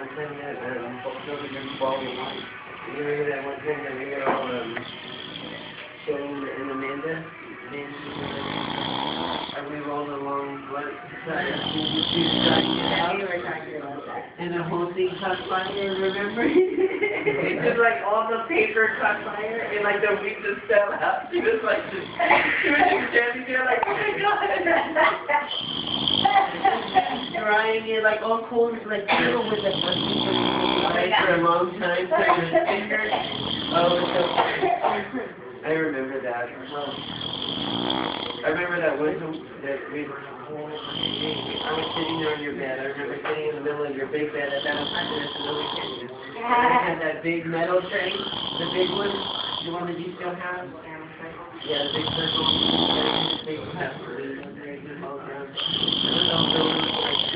one time that Buffalo didn't fall in line. You remember that one time that we were all Shane and Amanda? And we rolled along what side of the Yeah, we were talking about that. and the whole thing caught fire, remember? It did like all the paper caught fire and like the wheat just fell out. She was like just standing there like, oh my god. Drying it like all cold, like people with the fire for a long time, putting his fingers. Oh, it's so funny. I remember that. I remember that one time that I was sitting there on your bed. I remember sitting in the middle of your big bed at that apartment at the Lily Canyon. And I had that big metal tray, the big one, the one that you still have. Yeah, the big circle. The big pepper. It was all filled with like